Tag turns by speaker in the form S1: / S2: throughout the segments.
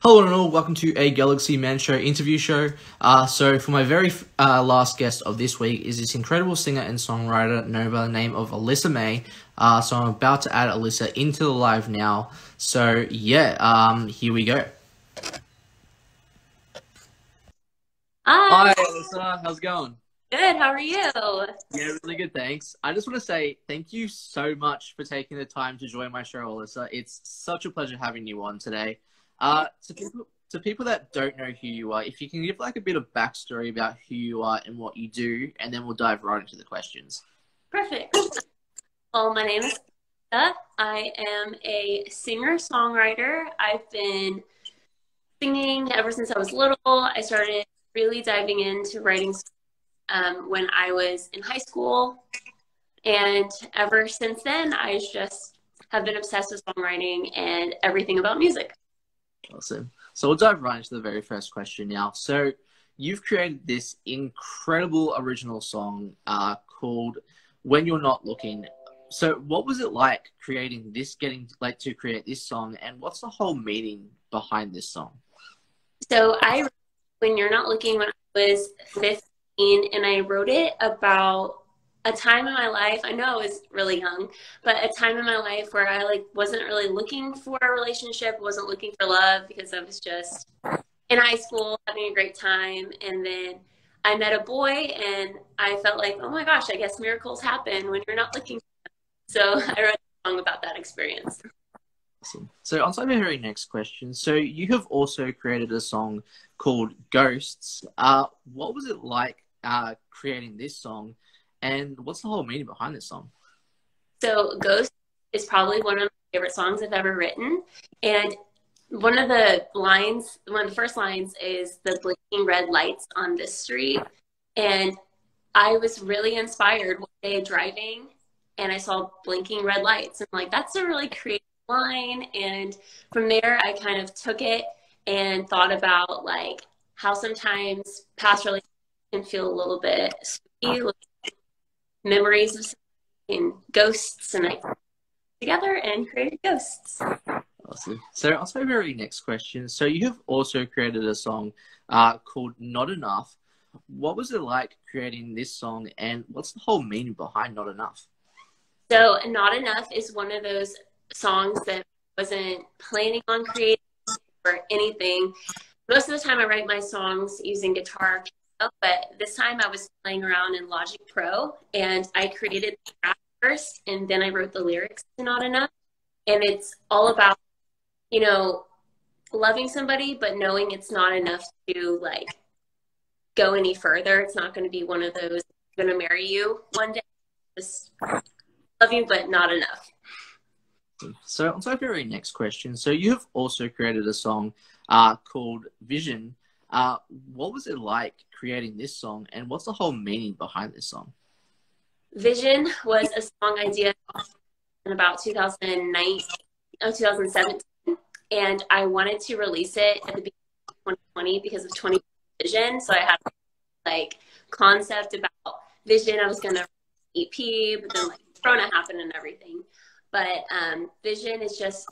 S1: Hello and all, welcome to a Galaxy Man Show interview show. So for my very last guest of this week is this incredible singer and songwriter known by the name of Alyssa May. So I'm about to add Alyssa into the live now. So yeah, here we go.
S2: Hi.
S1: Hi Alyssa, how's it going?
S2: Good. How are you?
S1: Yeah, really good, thanks. I just want to say thank you so much for taking the time to join my show, Alyssa. It's such a pleasure having you on today. To people that don't know who you are, if you can give like a bit of backstory about who you are and what you do, and then we'll dive right into the questions.
S2: Perfect. Well, my name is Alyssa. I am a singer-songwriter. I've been singing ever since I was little. I started really diving into writing when I was in high school. And ever since then, I just have been obsessed with songwriting and everything about music.
S1: Awesome. So we'll dive right into the very first question now. So you've created this incredible original song called When You're Not Looking. So what was it like creating this, to create this song, and what's the whole meaning behind this song?
S2: So When You're Not Looking, when I was 15, and I wrote it about a time in my life. I know I was really young, but a time in my life where I wasn't really looking for a relationship, wasn't looking for love because I was just in high school having a great time. And then I met a boy and I felt like, oh my gosh, I guess miracles happen when you're not looking. So I wrote a song about that experience.
S1: Awesome. So on to my very next question. So you have also created a song called Ghosts. What was it like creating this song? And what's the whole meaning behind this song?
S2: So Ghost is probably one of my favorite songs I've ever written. And one of the first lines is the blinking red lights on this street. And I was really inspired one day driving and I saw blinking red lights. I'm like, that's a really creative line. And from there, I kind of took it and thought about how sometimes past relationships can feel a little bit spooky, memories of and ghosts, and I put together and created Ghosts.
S1: Awesome. So on to my very next question. So you have also created a song called Not Enough. What was it like creating this song, and what's the whole meaning behind Not Enough?
S2: So Not Enough is one of those songs that I wasn't planning on creating or anything. Most of the time I write my songs using guitar, but this time I was playing around in Logic Pro and I created the track first and then I wrote the lyrics to Not Enough. And it's all about, loving somebody, but knowing it's not enough to go any further. It's not going to be one of those, I'm going to marry you one day. Just love you, but not enough.
S1: So on to my very next question. So you have also created a song called Vision. What was it like creating this song, and what's the whole meaning behind this song?
S2: Vision was a song idea in about 2017, and I wanted to release it at the beginning of 2020 because of 20 Vision. So I had concept about Vision. I was going to EP, but then Corona happened and everything. But Vision is just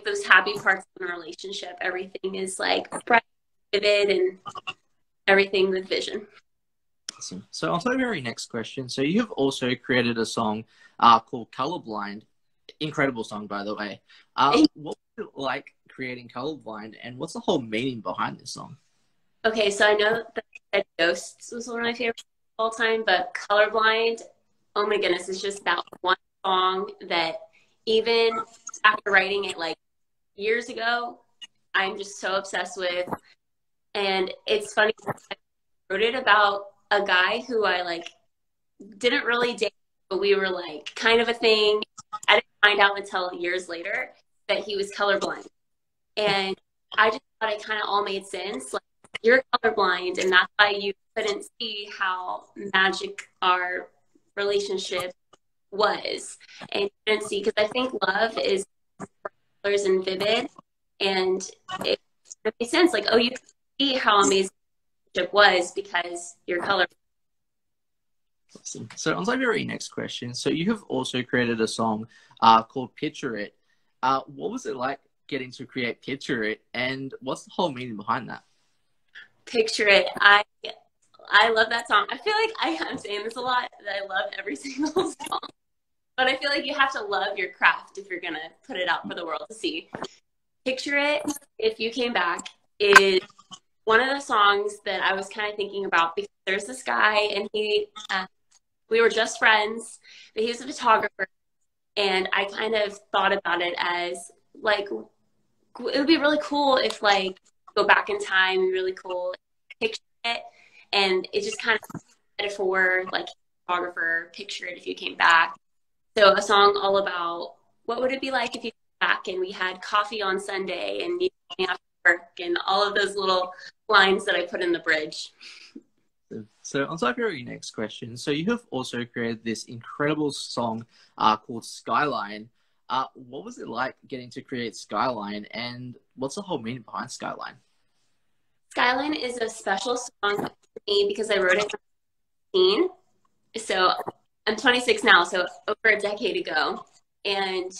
S2: those happy parts of a relationship. Everything is bright, vivid, and everything with Vision.
S1: Awesome. So on to my very next question. So you have also created a song called Colorblind. Incredible song, by the way. What was it like creating Colorblind, and what's the whole meaning behind this song?
S2: Okay, so I know that Ghosts was one of my favorites of all time, but Colorblind, oh my goodness, it's just that one song that even after writing it years ago, I'm just so obsessed with. And it's funny, I wrote it about a guy who I didn't really date, but we were kind of a thing. I didn't find out until years later that he was colorblind. And I just thought it kind of all made sense. You're colorblind, and that's why you couldn't see how magic our relationship was. And you couldn't see, because I think love is colors and vivid. And it made sense. Oh, you can see how amazing it was because you're colorblind.
S1: Awesome. So on to my very next question. So you have also created a song called Picture It. What was it like getting to create Picture It, and what's the whole meaning behind that?
S2: Picture It. I love that song. I feel like I'm saying this a lot, that I love every single song. But I feel like you have to love your craft if you're going to put it out for the world to see. Picture It, If You Came Back, is one of the songs that I was kind of thinking about, because there's this guy, and we were just friends, but he was a photographer. And I kind of thought about it as, like, it would be really cool if, like, go back in time, really cool, picture it. And it just kind of metaphor, like, photographer, picture it if you came back. So a song all about what would it be like if you came back and we had coffee on Sunday and you came after work, and all of those little lines that I put in the bridge.
S1: So on to our very next question. So you have also created this incredible song called Skyline. What was it like getting to create Skyline, and what's the whole meaning behind Skyline?
S2: Skyline is a special song for me because I wrote it when I was 18. So I'm 26 now, so over a decade ago. And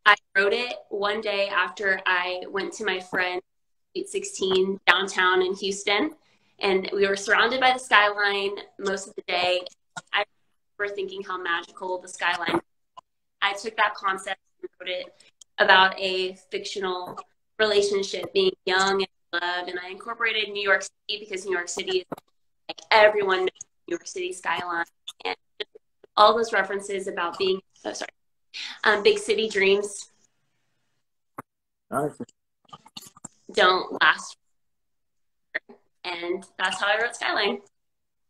S2: I wrote it one day after I went to my friend, Sweet 16, downtown in Houston. And we were surrounded by the skyline most of the day. I remember thinking how magical the skyline was. I took that concept and wrote it about a fictional relationship, being young and loved. And I incorporated New York City because New York City is, like, everyone knows New York City skyline. And all those references about being, big city dreams don't last. And that's how I wrote Skyline.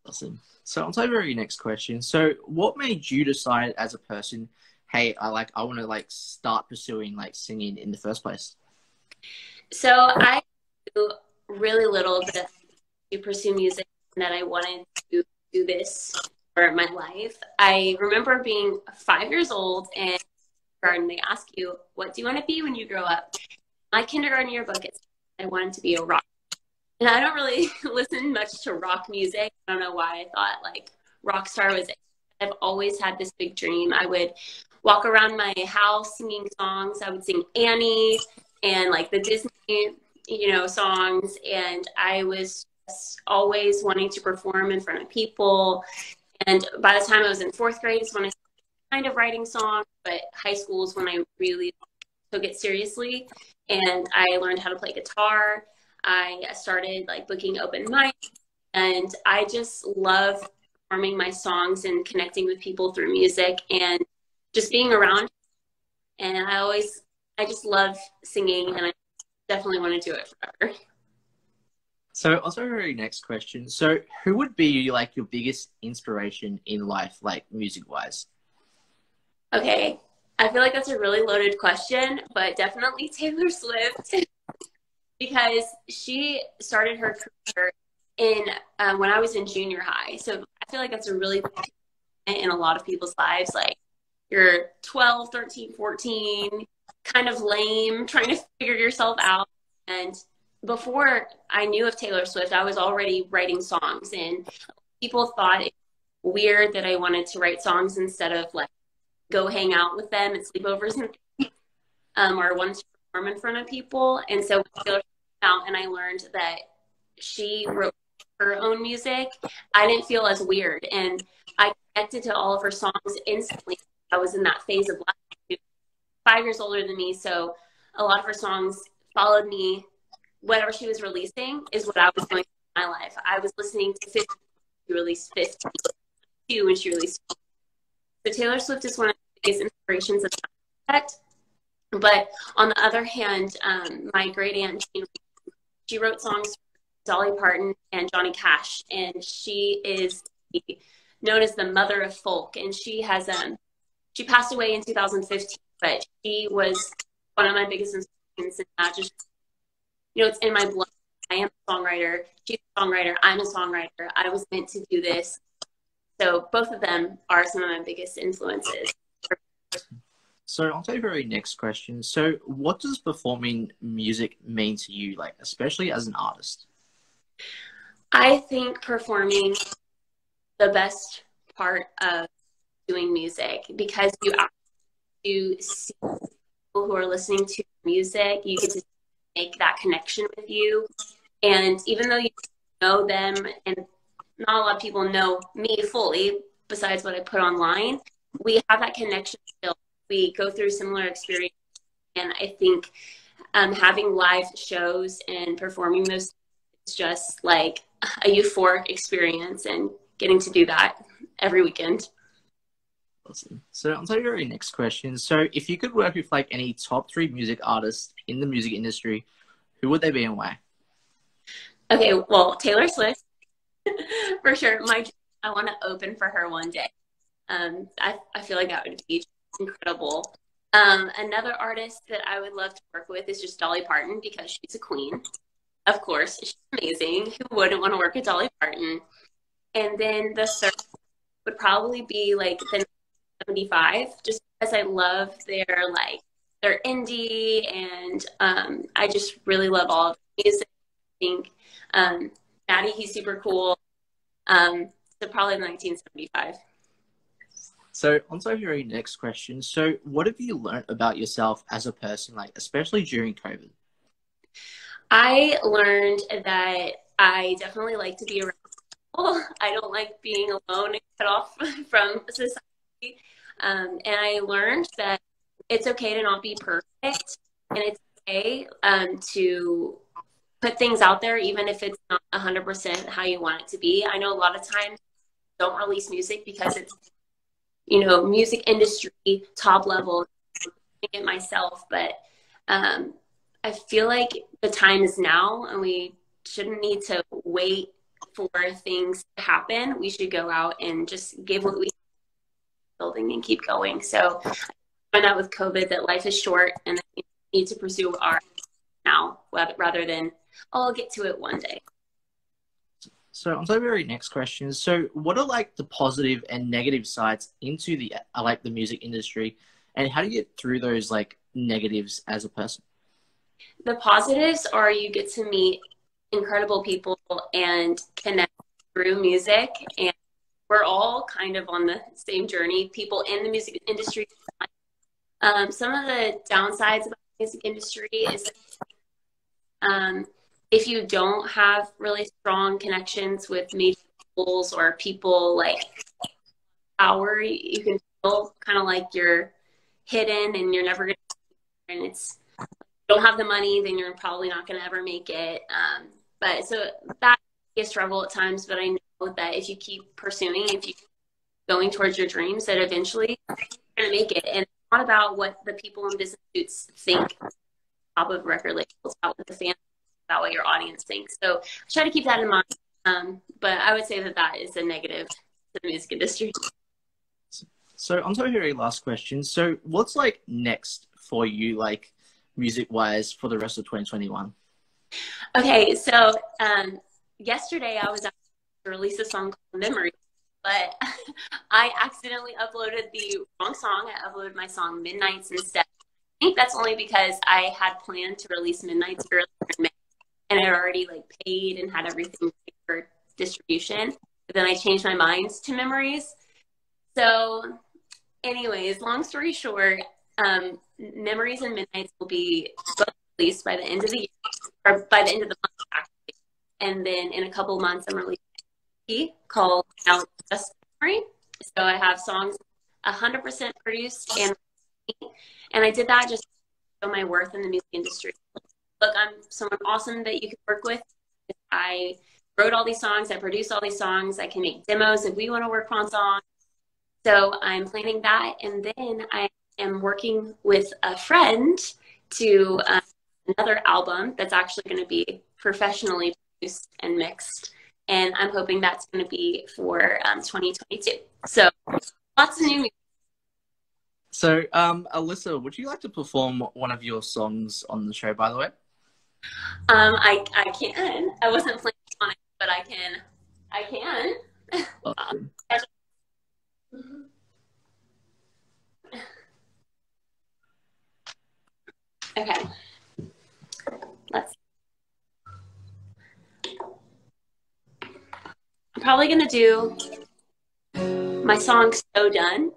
S1: Awesome. So on to our very next question. So what made you decide as a person, hey, I want to start pursuing singing in the first place?
S2: So I knew really little that to pursue music and that I wanted to do this for my life. I remember being 5 years old, and garden, they ask you, what do you want to be when you grow up? My kindergarten yearbook, it said I wanted to be a rock. And I don't really listen much to rock music. I don't know why I thought rock star was it. I've always had this big dream. I would walk around my house singing songs. I would sing Annie and the Disney, songs. And I was just always wanting to perform in front of people. And by the time I was in fourth grade is when I started kind of writing songs, but high school is when I really took it seriously. And I learned how to play guitar. I started booking open mics, and I just love performing my songs and connecting with people through music and just being around. And I just love singing, and I definitely want to do it forever.
S1: So also our very next question. So who would be your biggest inspiration in life, music wise?
S2: Okay. I feel like that's a really loaded question, but definitely Taylor Swift. Because she started her career when I was in junior high. So I feel like that's a really big in a lot of people's lives. You're 12, 13, 14, kind of lame, trying to figure yourself out. And before I knew of Taylor Swift, I was already writing songs. And people thought it was weird that I wanted to write songs instead of go hang out with them at sleepovers or wanted to perform in front of people. And so when Taylor out and I learned that she wrote her own music, I didn't feel as weird, and I connected to all of her songs instantly. I was in that phase of life. She was 5 years older than me, so a lot of her songs followed me. Whatever she was releasing is what I was doing in my life. I was listening to 50, she released 52 when she released. So Taylor Swift is one of the biggest inspirations of my project. But on the other hand, my great aunt, she wrote songs for Dolly Parton and Johnny Cash, and she is known as the mother of folk. And she has she passed away in 2015, but she was one of my biggest inspirations. And just it's in my blood. I am a songwriter. She's a songwriter. I'm a songwriter. I was meant to do this. So both of them are some of my biggest influences.
S1: So on to our very next question. So what does performing music mean to you, especially as an artist?
S2: I think performing the best part of doing music, because you see people who are listening to music. You get to make that connection with you. And even though you know them, and not a lot of people know me fully, besides what I put online, we have that connection still. We go through similar experiences. And I think having live shows and performing those is just like a euphoric experience, and getting to do that every weekend.
S1: Awesome. So on to your next question. So if you could work with like any top 3 music artists in the music industry, who would they be and why?
S2: Okay, well, Taylor Swift, for sure. I want to open for her one day. I feel like that would be incredible. Another artist that I would love to work with is just Dolly Parton, because she's a queen. Of course, she's amazing. Who wouldn't want to work with Dolly Parton? And then the third would probably be like the 75, just because I love their indie, and I just really love all of the music. I think Maddie, he's super cool. So probably 1975.
S1: So on to your next question. So what have you learned about yourself as a person, like especially during COVID?
S2: I learned that I definitely like to be around people. I don't like being alone and cut off from society. And I learned that it's okay to not be perfect, and it's okay to put things out there, even if it's not 100% how you want it to be. I know a lot of times I don't release music because it's, music industry, top level, it myself. But I feel like the time is now, and we shouldn't need to wait for things to happen. We should go out and just give what we building and keep going. So I find out with COVID that life is short, and that we need to pursue our now rather than, I'll get to it one day.
S1: So on to the very next question. So what are like the positive and negative sides into the the music industry, and how do you get through those like negatives as a person?
S2: The positives are you get to meet incredible people and connect through music, and we're all kind of on the same journey, people in the music industry. Some of the downsides about the music industry is if you don't have really strong connections with major labels or people like power, you can feel kind of like you're hidden and you're never going to, and it's, you don't have the money, then you're probably not going to ever make it. But so that can be a struggle at times, but I know that if you keep pursuing, if you keep going towards your dreams, that eventually you're going to make it. And it's not about what the people in business suits think top of record labels, about what the fans, about what your audience thinks. So try to keep that in mind. But I would say that is a negative to the music industry.
S1: So on to your last question. So what's like next for you, like music wise, for the rest of 2021?
S2: Okay, so yesterday I was asked to release a song called Memory, but I accidentally uploaded the wrong song. I uploaded my song Midnights instead. I think that's only because I had planned to release Midnights earlier in May, and I already like paid and had everything for distribution. But then I changed my mind to Memories. So anyways, long story short, Memories and Midnights will be both released by the end of the year, or by the end of the month, actually. And then in a couple months, I'm releasing an EP called Now It's Just Memory. So I have songs 100% produced, and I did that just to show my worth in the music industry. Look, I'm someone awesome that you can work with. I wrote all these songs, I produced all these songs, I can make demos if we want to work on songs. So I'm planning that, and then I am working with a friend to another album that's actually going to be professionally produced and mixed, and I'm hoping that's going to be for 2022. So lots of new music.
S1: So Alyssa, would you like to perform one of your songs on the show, by the way?
S2: I can. I wasn't planning on it, but I can.
S1: Awesome.
S2: Okay. I'm probably gonna do my song "So Done"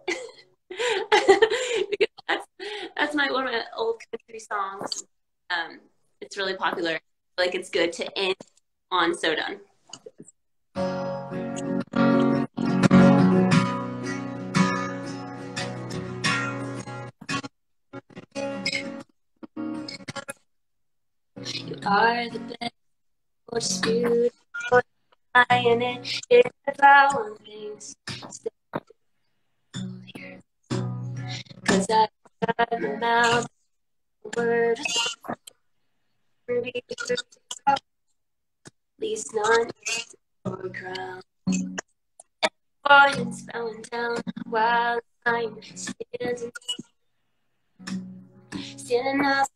S2: because that's one of my old country songs. It's really popular. Like it's good to end on "So Done." You are the best, most beautiful, and it is about one things. Cause I got my mouth, word, at least none or crown. Volumes bowing down while I'm standing up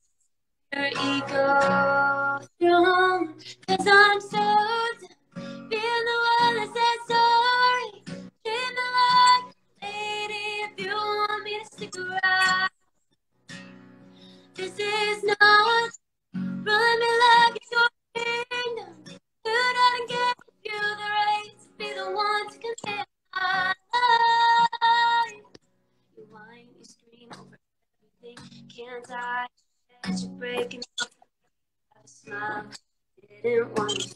S2: your ego throne. Cause I'm so done being the one that said sorry. Treat me like a lady if you want me to stick around. This is not running me like it's your kingdom. You don't give you the right to be the one to command my life. You whine, you scream over everything. Can't I let you break and have a smile? Didn't want to.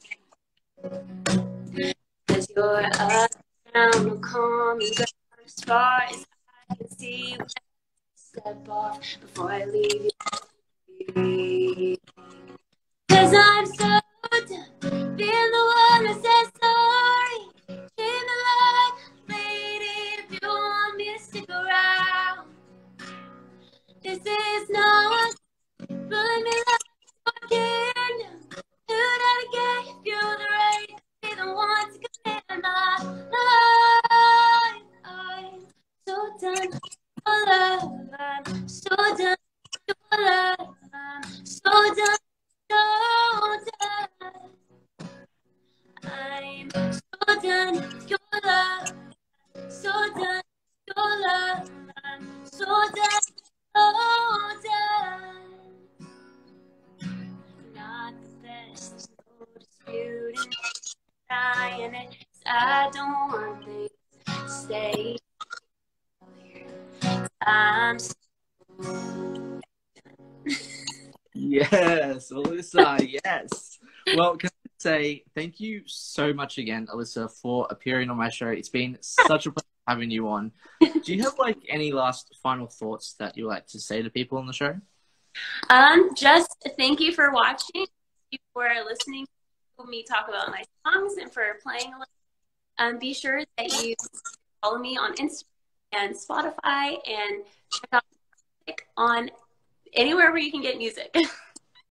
S2: Cause you're up down, no calm and ground as far as I can see. Step off before I leave you. Cause I'm so done being the one that says sorry. Treat me like a lady if you want me to stick around. This is not running me like a kingdom. Do that again if you're the right to be the one to command my life. I'm so done with your love. I'm so done with your love. I'm so done. So done. I'm so done with your love. So done with your love. I'm so done. So done. Not the best. There's no disputing. Trying it. I don't want things to stay here. I'm so
S1: Yes, Alyssa, yes. Well, can I say thank you so much again, Alyssa, for appearing on my show. It's been such a pleasure having you on. Do you have like any last final thoughts that you like to say to people on the show?
S2: Just thank you for watching. Thank you for listening to me talk about my songs and for playing along. Be sure that you follow me on Instagram and Spotify and check out music on anywhere where you can get music.